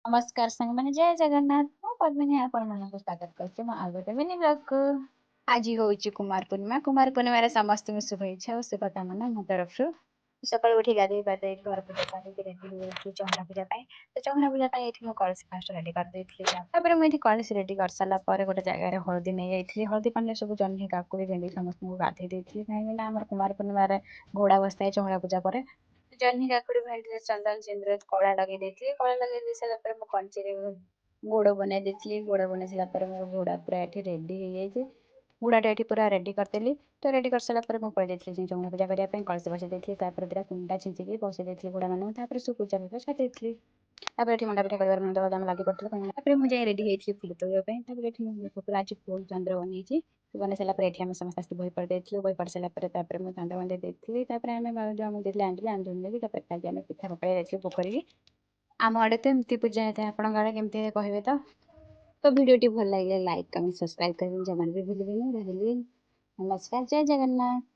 नमस्कार ସାଙ୍ଗମାନେ ଜୟ ଜଗନ୍ନାଥ। ମୁଁ ପଦ୍ମିନୀ ଆପଣମାନଙ୍କୁ ସ୍ୱାଗତ କରୁଛି ମୋ ଆଉ ଗୋଟେ ମିନି ବ୍ଲଗକୁ। ଆଜି ହଉଛି କୁମାର ପୂର୍ଣ୍ଣିମା। କୁମାର ପୂର୍ଣ୍ଣିମାରେ ସମସ୍ତଙ୍କୁ ଶୁଭେଚ୍ଛା ଓ ଶୁଭକାମନା ମୋ ତରଫରୁ। ସକାଳୁ ଉଠି ଗାଧେଇ ପାଧେଇ ଘର ପୂଜା କରିକି ରେଡି ହେଇଯାଇଥିଲି ଚଉରା ପୂଜା ପାଇଁ। ତ ଚଉରା ପୂଜା ପାଇଁ ଏଠି ମୁଁ କଳସୀ ଫାଷ୍ଟ ରେଡି କରିଦେଇଥିଲି। ତାପରେ ମୁଁ ଏଠି କଳସୀ ରେଡି କରିସାରିଲା ପରେ ଗୋଟେ ଜାଗାରେ ହଳଦୀ ନେଇଯାଇଥିଲି। ହଳଦୀ ପାଣିରେ ସବୁ ଜହ୍ନି କାକୁଡି ଭେଣ୍ଡି ସମସ୍ତଙ୍କୁ ଗାଧେଇ ଦେଇଥିଲି। କାହିଁକିନା ଆମର କୁମାର ପୂର୍ଣ୍ଣିମାରେ ଘୋଡା ବସିଥାଏ ଚଉରା ପୂଜା ପରେ। ଜହ୍ନି କାକୁଡି ଭେଣ୍ଡିରେ ଚନ୍ଦନ ସିନ୍ଦୁର କଳା ଲଗେଇ ଦେଇଥିଲି। କଳା ଲଗେଇ ଦେଇ ସାରିଲା ପରେ ମୁଁ କଞ୍ଚିରେ ଗୋଡ ବନେଇ ଦେଇଥିଲି। ଗୋଡ ବନେଇ ସାରିଲା ପରେ ମୋର ଘୋଡା ପୁରା ଏଠି ରେଡି ହେଇଯାଇଛି। ଘୋଡାଟା ଏଠି ପୁରା ରେଡି କରିଦେଲି। ତ ରେଡି କରିସାରିଲା ପରେ ମୁଁ ପଳେଇ ଯାଇଥିଲି ଚଉରା ପୂଜା କରିବା ପାଇଁ। କଳସୀ ବସେଇ ଦେଇଥିଲି। ତାପରେ ଦିଟା କୁଣ୍ଡା ଛିଞ୍ଚିକି ବସେଇ ଦେଇଥିଲି ଘୋଡାମାନଙ୍କୁ। ତାପରେ ସବୁ ପୂଜା ଫୂଜା ସାରି ଦେଇଥିଲି। ତାପରେ ଏଠି ମଣ୍ଡା ପିଠା କରିବାର ମଣ୍ଡା ବାଦାମ ଲାଗି ପଡିଥିଲା। ତାପରେ ମୁଁ ଯାଇ ରେଡି ହେଇଥିଲି ଫୁଲ ତୋଳିବା ପାଇଁ। ତାପରେ ଏଠି ମୁଁ ପୁରା ଆଜି ଫୁଲ ଚନ୍ଦ୍ର ବନେଇଛି। ବନେଇ ସାରିଲା ପରେ ଏଠି ଆମେ ସମସ୍ତେ ଆସି ବହି ପଢି ଦେଇଥିଲୁ। ବହି ପଢି ସାରିଲା ପରେ ତାପରେ ମୁଁ ଚାନ୍ଦ ବନ୍ଦେଇ ଦେଇଥିଲି। ତାପରେ ଆମେ ଯୋଉ ଆମକୁ ଦେଇଥିଲେ ଆଞ୍ଜୁଳି ଆଞ୍ଜୁଳି ନେଇକି ତାପରେ ଆଜି ଆମେ ପିଠା ପକାଇ ଯାଇଥିଲୁ ପୋଖରୀକି। ଆମ ଆଡେ ତ ଏମିତି ପୂଜା ହେଇଥାଏ। ଆପଣଙ୍କ ଆଡେ କେମିତି କହିବେ ତ? ତ ଭିଡ଼ିଓଟି ଭଲ ଲାଗିଲେ ଲାଇକ୍ କମେଣ୍ଟ ସବସ୍କ୍ରାଇବ୍ କରିବେ ଜମାରୁ ବି ଭୁଲିବେନି। ରହିଲି ନମସ୍କାର ଜୟ ଜଗନ୍ନାଥ।